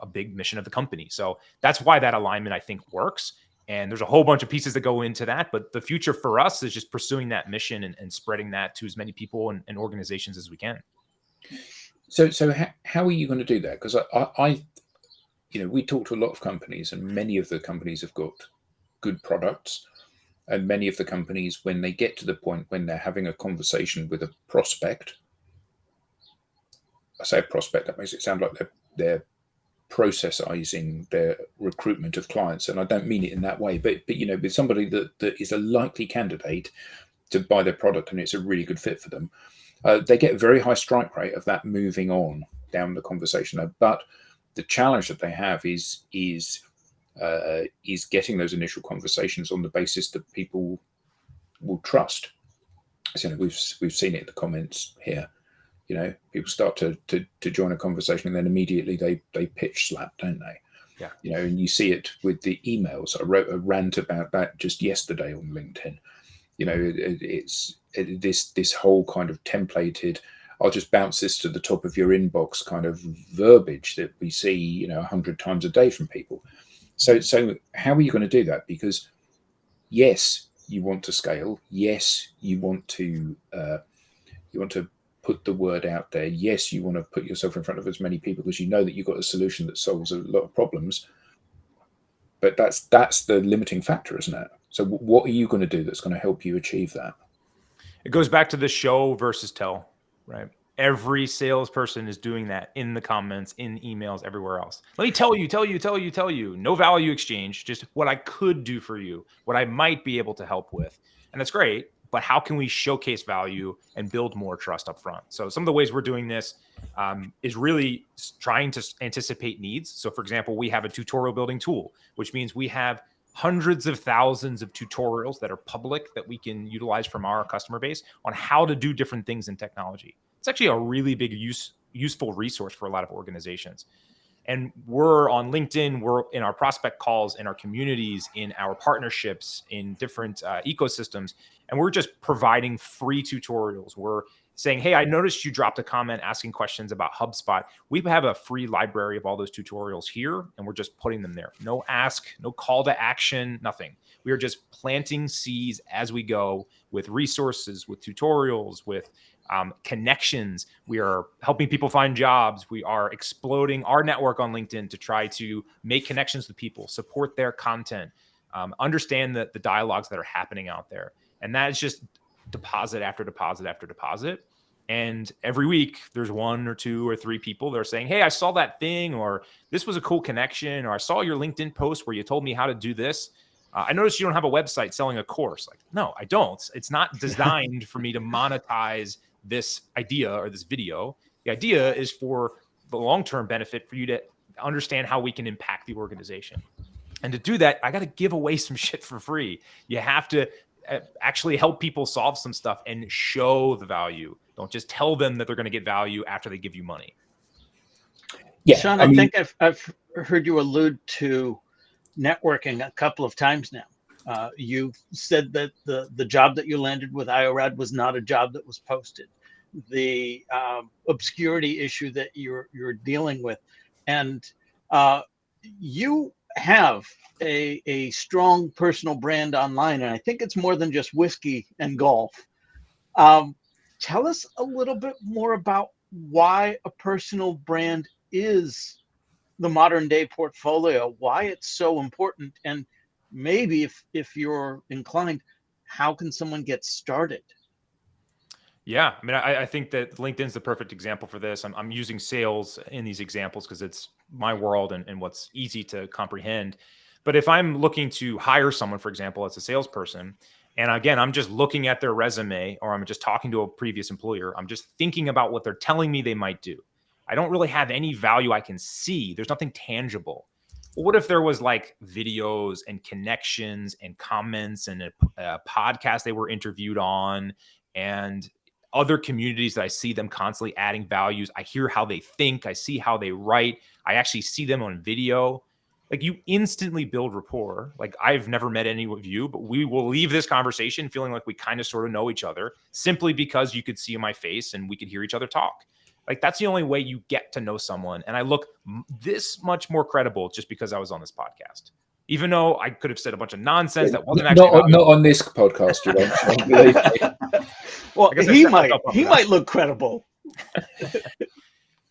a big mission of the company. So that's why that alignment, I think, works. And there's a whole bunch of pieces that go into that. But the future for us is just pursuing that mission and spreading that to as many people and organizations as we can. So how are you going to do that? Because I we talk to a lot of companies, and many of the companies have got good products. And many of the companies, when they get to the point when they're having a conversation with a prospect, I say prospect, that makes it sound like they're processizing their recruitment of clients, and I don't mean it in that way. But with somebody that is a likely candidate to buy their product and it's a really good fit for them, they get a very high strike rate of that moving on down the conversation. But the challenge that they have is getting those initial conversations on the basis that people will trust. So we've seen it in the comments here. People start to join a conversation and then immediately they pitch slap, don't they? Yeah. And you see it with the emails. I wrote a rant about that just yesterday on LinkedIn. It's this whole kind of templated, I'll just bounce this to the top of your inbox kind of verbiage that we see 100 times a day from people. So how are you going to do that? Because yes, you want to scale. Yes, you want to put the word out there. Yes, you want to put yourself in front of as many people because you know that you've got a solution that solves a lot of problems. But that's the limiting factor, isn't it? So what are you going to do that's going to help you achieve that? It goes back to the show versus tell, right? Every salesperson is doing that in the comments, in emails, everywhere else. Let me tell you. No value exchange, just what I could do for you, what I might be able to help with. And that's great, but how can we showcase value and build more trust up front? So some of the ways we're doing this is really trying to anticipate needs. So for example, we have a tutorial building tool, which means we have hundreds of thousands of tutorials that are public that we can utilize from our customer base on how to do different things in technology. It's actually a really big useful resource for a lot of organizations. And we're on LinkedIn, we're in our prospect calls, in our communities, in our partnerships, in different ecosystems. And we're just providing free tutorials. We're saying, hey, I noticed you dropped a comment asking questions about HubSpot. We have a free library of all those tutorials here, and we're just putting them there. No ask, no call to action, nothing. We are just planting seeds as we go with resources, with tutorials, with connections. We are helping people find jobs. We are exploding our network on LinkedIn to try to make connections with people, support their content, understand the dialogues that are happening out there. And that is just deposit after deposit after deposit. And every week there's 1 or 2 or 3 people that are saying, hey, I saw that thing, or this was a cool connection, or I saw your LinkedIn post where you told me how to do this. I noticed you don't have a website selling a course. Like, no, I don't. It's not designed for me to monetize this idea or this video. The idea is for the long-term benefit for you to understand how we can impact the organization. And to do that, I got to give away some shit for free. You have to actually help people solve some stuff and show the value. Don't just tell them that they're going to get value after they give you money. Yeah, Sean, I think I've heard you allude to networking a couple of times now. You've said that the job that you landed with IORAD was not a job that was posted. The obscurity issue that you're dealing with, and you have a strong personal brand online, and I think it's more than just whiskey and golf. Tell us a little bit more about why a personal brand is the modern day portfolio, why it's so important, and maybe if you're inclined, how can someone get started? Yeah, I mean, I think that LinkedIn's the perfect example for this. I'm using sales in these examples because it's my world and what's easy to comprehend. But if I'm looking to hire someone, for example, as a salesperson, and again, I'm just looking at their resume or I'm just talking to a previous employer, I'm just thinking about what they're telling me they might do. I don't really have any value I can see. There's nothing tangible. Well, what if there was like videos and connections and comments and a podcast they were interviewed on and other communities that I see them constantly adding values. I hear how they think. I see how they write. I actually see them on video. Like, you instantly build rapport. Like, I've never met any of you, but we will leave this conversation feeling like we kind of sort of know each other simply because you could see my face and we could hear each other talk. Like, that's the only way you get to know someone. And I look this much more credible just because I was on this podcast. Even though I could have said a bunch of nonsense that wasn't actually not on this podcast, you won't believe me. Well, he might look credible.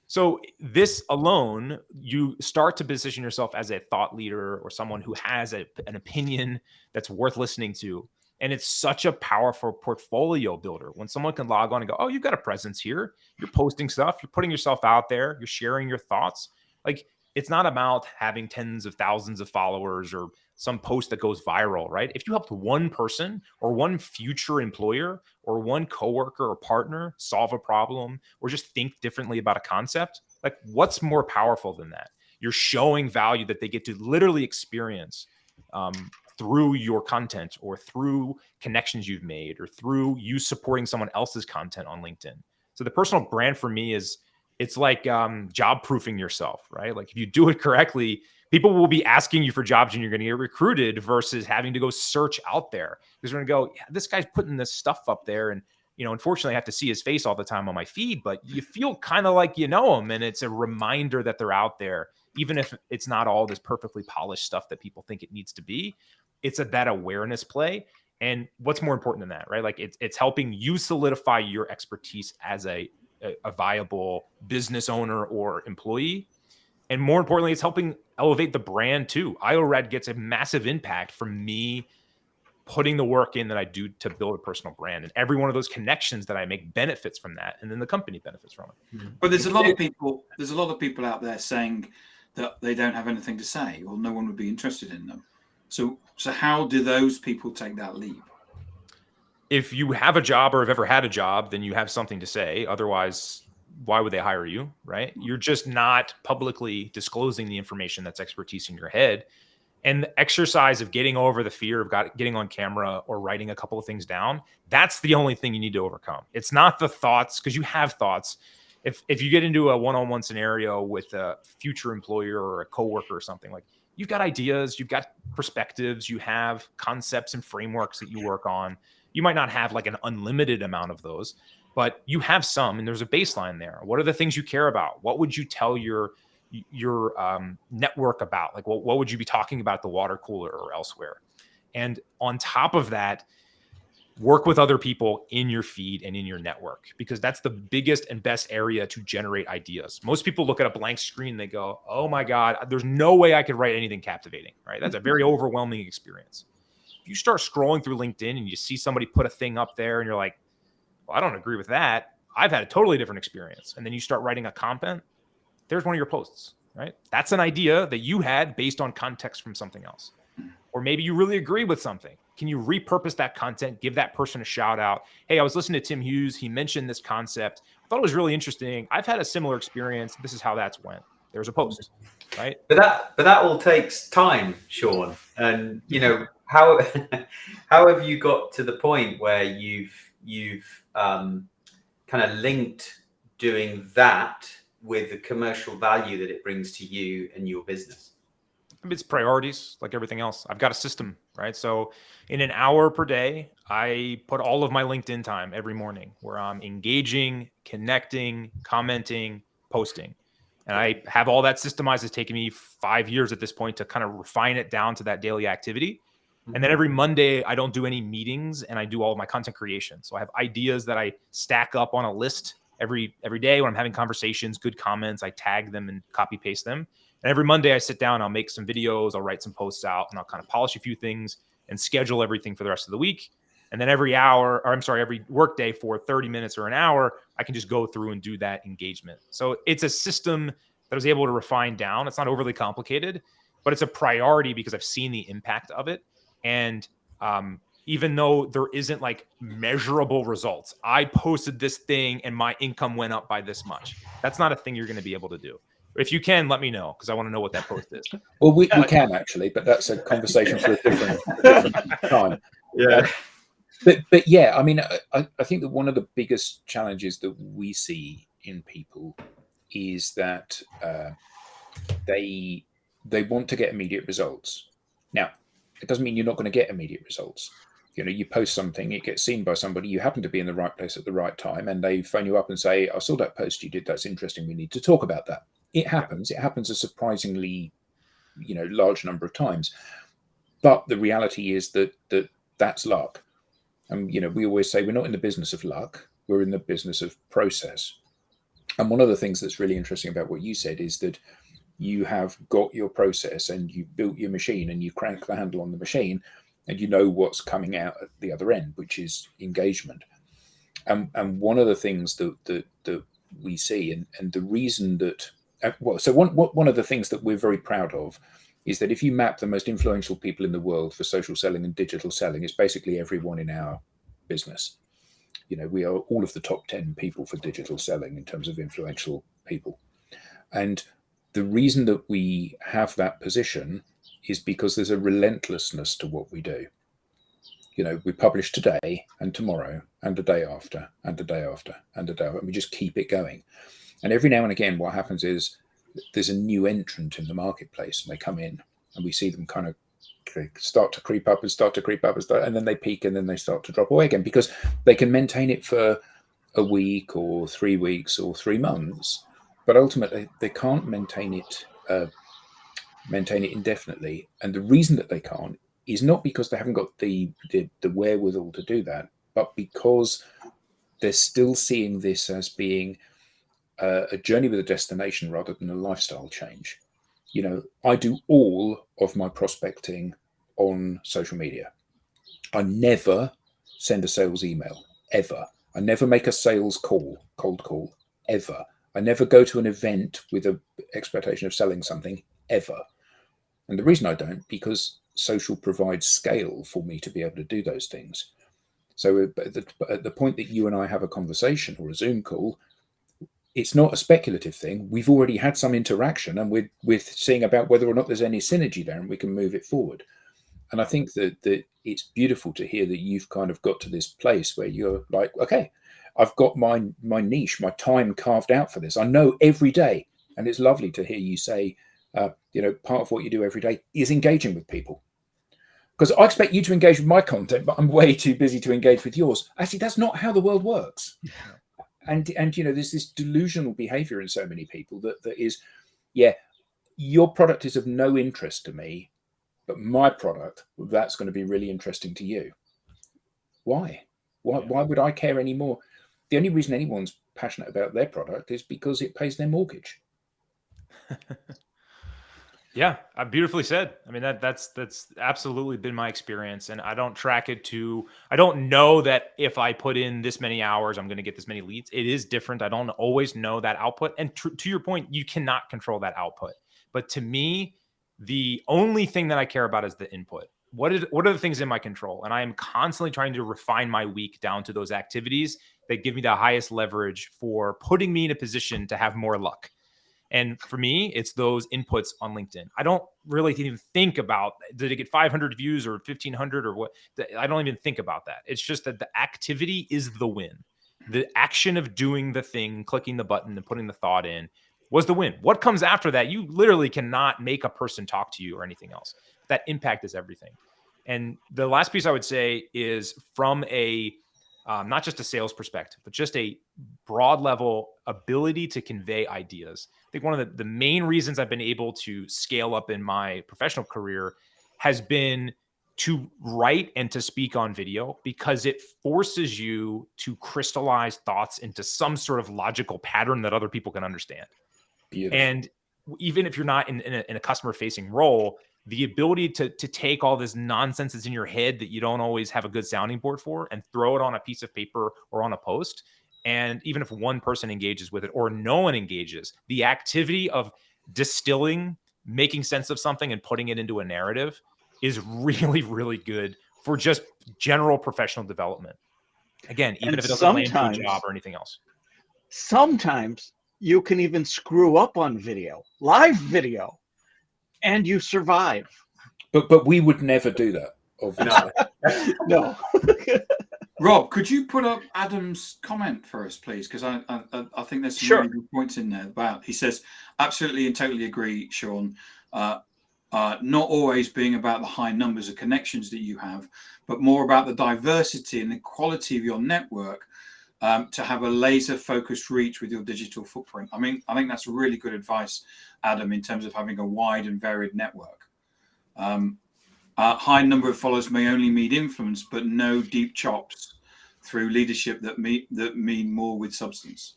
So this alone, you start to position yourself as a thought leader or someone who has an opinion that's worth listening to. And it's such a powerful portfolio builder when someone can log on and go, oh, you've got a presence here. You're posting stuff. You're putting yourself out there. You're sharing your thoughts. Like, it's not about having tens of thousands of followers or some post that goes viral, right? If you helped one person or one future employer or one coworker or partner solve a problem or just think differently about a concept, like, what's more powerful than that? You're showing value that they get to literally experience through your content or through connections you've made or through you supporting someone else's content on LinkedIn. So the personal brand for me is, it's like job proofing yourself, right? Like, if you do it correctly, people will be asking you for jobs and you're going to get recruited versus having to go search out there. Because they're going to go, yeah, this guy's putting this stuff up there. And, you know, unfortunately I have to see his face all the time on my feed, but you feel kind of like you know him. And it's a reminder that they're out there, even if it's not all this perfectly polished stuff that people think it needs to be. It's that awareness play. And what's more important than that, right? Like, it's helping you solidify your expertise as a viable business owner or employee. And more importantly, it's helping elevate the brand too. IORAD gets a massive impact from me putting the work in that I do to build a personal brand. And every one of those connections that I make benefits from that. And then the company benefits from it. But there's a lot of people out there saying that they don't have anything to say or no one would be interested in them. So how do those people take that leap? If you have a job or have ever had a job, then you have something to say. Otherwise, why would they hire you, right? You're just not publicly disclosing the information that's expertise in your head. And the exercise of getting over the fear of getting on camera or writing a couple of things down, that's the only thing you need to overcome. It's not the thoughts, because you have thoughts. If you get into a one-on-one scenario with a future employer or a coworker or something, like, you've got ideas, you've got perspectives, you have concepts and frameworks that you work on. You might not have like an unlimited amount of those, but you have some, and there's a baseline there. What are the things you care about? What would you tell your network about? Like, what would you be talking about at the water cooler or elsewhere? And on top of that, work with other people in your feed and in your network, because that's the biggest and best area to generate ideas. Most people look at a blank screen, they go, oh my God, there's no way I could write anything captivating, right? That's a very overwhelming experience. If you start scrolling through LinkedIn and you see somebody put a thing up there and you're like, well, I don't agree with that. I've had a totally different experience. And then you start writing a comment. There's one of your posts, right? That's an idea that you had based on context from something else. Or maybe you really agree with something. Can you repurpose that content? Give that person a shout out. Hey, I was listening to Tim Hughes. He mentioned this concept. I thought it was really interesting. I've had a similar experience. This is how that's went. There's a post. right? But that all takes time, Sean. And how how have you got to the point where you've kind of linked doing that with the commercial value that it brings to you and your business? It's priorities, like everything else. I've got a system, right? So in an hour per day, I put all of my LinkedIn time every morning where I'm engaging, connecting, commenting, posting. And I have all that systemized. It's taken me 5 years at this point to kind of refine it down to that daily activity. And then every Monday, I don't do any meetings and I do all of my content creation. So I have ideas that I stack up on a list every day when I'm having conversations, good comments, I tag them and copy paste them. And every Monday I sit down, I'll make some videos, I'll write some posts out, and I'll kind of polish a few things and schedule everything for the rest of the week. And then every work day for 30 minutes or an hour, I can just go through and do that engagement. So it's a system that I was able to refine down. It's not overly complicated, but it's a priority because I've seen the impact of it. And even though there isn't like measurable results, I posted this thing and my income went up by this much. That's not a thing you're going to be able to do. If you can, let me know because I want to know what that post is. Well, we can actually, but that's a conversation for a different time. Yeah. But yeah, I mean, I think that one of the biggest challenges that we see in people is that they want to get immediate results. Now, it doesn't mean you're not going to get immediate results. You post something, it gets seen by somebody, you happen to be in the right place at the right time, and they phone you up and say, I saw that post you did, that's interesting, we need to talk about that. It happens. It happens a surprisingly, large number of times. But the reality is that's luck. And, we always say we're not in the business of luck. We're in the business of process. And one of the things that's really interesting about what you said is that you have got your process and you built your machine and you crank the handle on the machine and you know what's coming out at the other end, which is engagement. And one of the things that we see and the reason that one of the things that we're very proud of is that if you map the most influential people in the world for social selling and digital selling, it's basically everyone in our business. We are all of the top 10 people for digital selling in terms of influential people. And the reason that we have that position is because there's a relentlessness to what we do. We publish today and tomorrow and the day after and the day after and the day after, and we just keep it going. And every now and again, what happens is there's a new entrant in the marketplace and they come in and we see them kind of start to creep up and then they peak and then they start to drop away again because they can maintain it for a week or 3 weeks or 3 months, but ultimately they can't maintain it indefinitely. And the reason that they can't is not because they haven't got the wherewithal to do that, but because they're still seeing this as being a journey with a destination rather than a lifestyle change. I do all of my prospecting on social media. I never send a sales email, ever. I never make a sales cold call, ever. I never go to an event with an expectation of selling something, ever. And the reason I don't, because social provides scale for me to be able to do those things. So at the point that you and I have a conversation or a Zoom call, it's not a speculative thing. We've already had some interaction and we're seeing about whether or not there's any synergy there and we can move it forward. And I think that it's beautiful to hear that you've kind of got to this place where you're like, okay, I've got my niche, my time carved out for this. I know every day. And it's lovely to hear you say, part of what you do every day is engaging with people. Because I expect you to engage with my content, but I'm way too busy to engage with yours. Actually, that's not how the world works. And there's this delusional behavior in so many people that is, your product is of no interest to me, but my product, that's going to be really interesting to you. Why would I care anymore? The only reason anyone's passionate about their product is because it pays their mortgage. Yeah, beautifully said. I mean, that's absolutely been my experience, and I don't track it I don't know that if I put in this many hours, I'm going to get this many leads. It is different. I don't always know that output. And to your point, you cannot control that output. But to me, the only thing that I care about is the input. What are the things in my control? And I am constantly trying to refine my week down to those activities that give me the highest leverage for putting me in a position to have more luck. And for me, it's those inputs on LinkedIn. I don't really even think about, did it get 500 views or 1,500 or what? I don't even think about that. It's just that the activity is the win. The action of doing the thing, clicking the button and putting the thought in was the win. What comes after that, you literally cannot make a person talk to you or anything else. That impact is everything. And the last piece I would say is from a, not just a sales perspective, but just a broad level ability to convey ideas. I think one of the main reasons I've been able to scale up in my professional career has been to write and to speak on video, because it forces you to crystallize thoughts into some sort of logical pattern that other people can understand. Beautiful. And even if you're not in a customer facing role, the ability to take all this nonsense that's in your head that you don't always have a good sounding board for and throw it on a piece of paper or on a post. And even if one person engages with it or no one engages, the activity of distilling, making sense of something and putting it into a narrative is really, really good for just general professional development. Again, even if it doesn't land you a job or anything else. Sometimes you can even screw up on video, live video, and you survive. But we would never do that, obviously. No. Rob, could you put up Adam's comment for us, please? Because I think there's some really good points in there about. He says, absolutely and totally agree, Sean. Not always being about the high numbers of connections that you have, but more about the diversity and the quality of your network to have a laser focused reach with your digital footprint. I mean, I think that's really good advice, Adam, in terms of having a wide and varied network. High number of followers may only mean influence, but no deep chops through leadership that mean more with substance.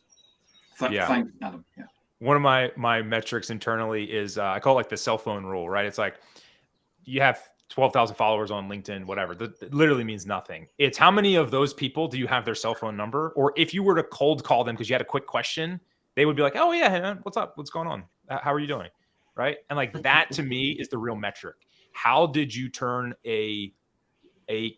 Thanks, Adam. Yeah. One of my metrics internally is I call it like the cell phone rule, right? It's like you have 12,000 followers on LinkedIn, whatever. That literally means nothing. It's how many of those people do you have their cell phone number? Or if you were to cold call them because you had a quick question, they would be like, oh yeah, man, what's up? What's going on? How are you doing? Right? And like that to me is the real metric. How did you turn a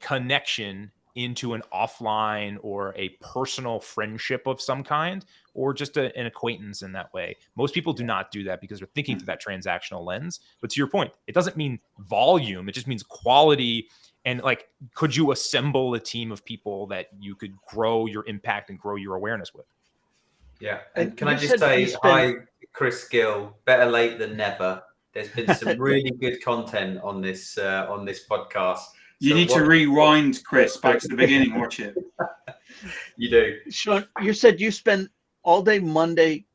connection into an offline or a personal friendship of some kind, or just an acquaintance in that way? Most people do not do that because they're thinking through that transactional lens. But to your point, it doesn't mean volume. It just means quality. And like, could you assemble a team of people that you could grow your impact and grow your awareness with? Yeah. And can I just say, hi, Chris Gill, better late than never. There's been some really good content on this podcast. You need to rewind, Chris, back to the beginning. Watch it. You do. Sean, you said you spend all day Monday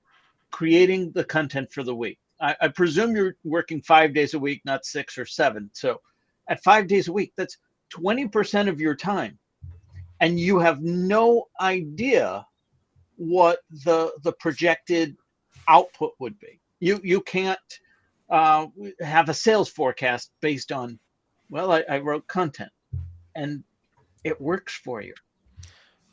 creating the content for the week. I presume you're working 5 days a week, not 6 or 7. So at 5 days a week, that's 20% of your time. And you have no idea what the projected output would be. You can't have a sales forecast based on, well, I wrote content and it works for you.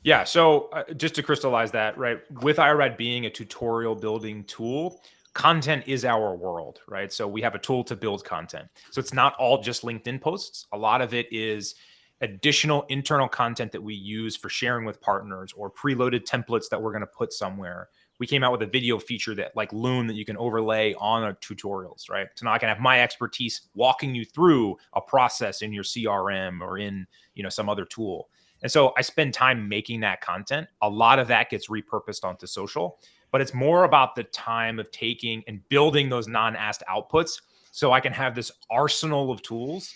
Yeah. So just to crystallize that, right, with IRAD being a tutorial building tool, content is our world, right? So we have a tool to build content. So it's not all just LinkedIn posts. A lot of it is additional internal content that we use for sharing with partners or preloaded templates that we're going to put somewhere. We came out with a video feature that like Loon that you can overlay on our tutorials, right? So now I can have my expertise walking you through a process in your CRM or in, some other tool. And so I spend time making that content. A lot of that gets repurposed onto social, but it's more about the time of taking and building those non-asked outputs so I can have this arsenal of tools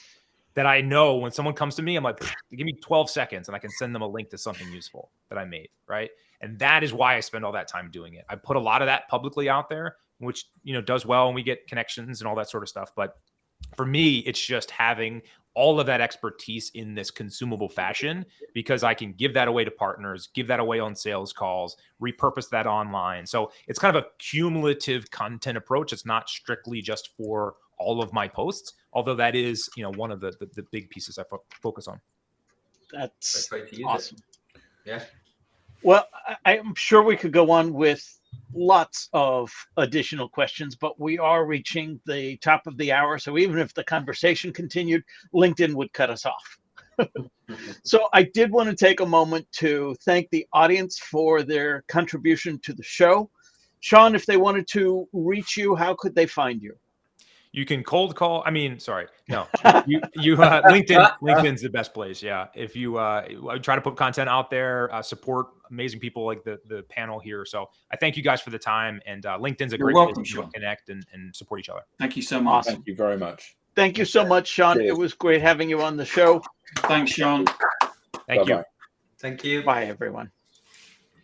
that I know when someone comes to me, I'm like, give me 12 seconds and I can send them a link to something useful that I made, right? And that is why I spend all that time doing it. I put a lot of that publicly out there, which, does well and we get connections and all that sort of stuff. But for me, it's just having all of that expertise in this consumable fashion, because I can give that away to partners, give that away on sales calls, repurpose that online. So it's kind of a cumulative content approach. It's not strictly just for all of my posts, although that is, one of the big pieces I focus on. That's awesome. Yeah. Well, I'm sure we could go on with lots of additional questions, but we are reaching the top of the hour. So even if the conversation continued, LinkedIn would cut us off. So I did want to take a moment to thank the audience for their contribution to the show. Sean, if they wanted to reach you, how could they find you? You can cold call. I mean, sorry, no. You LinkedIn's the best place. Yeah, if you try to put content out there, support amazing people like the panel here. So I thank you guys for the time, and LinkedIn's a You're great welcome, place to Sean. connect and support each other. Thank you so much. Awesome. Thank you very much. Thank you so much, Sean. Cheers. It was great having you on the show. Thanks, Sean. Thank you. Bye-bye. Thank you. Bye, everyone.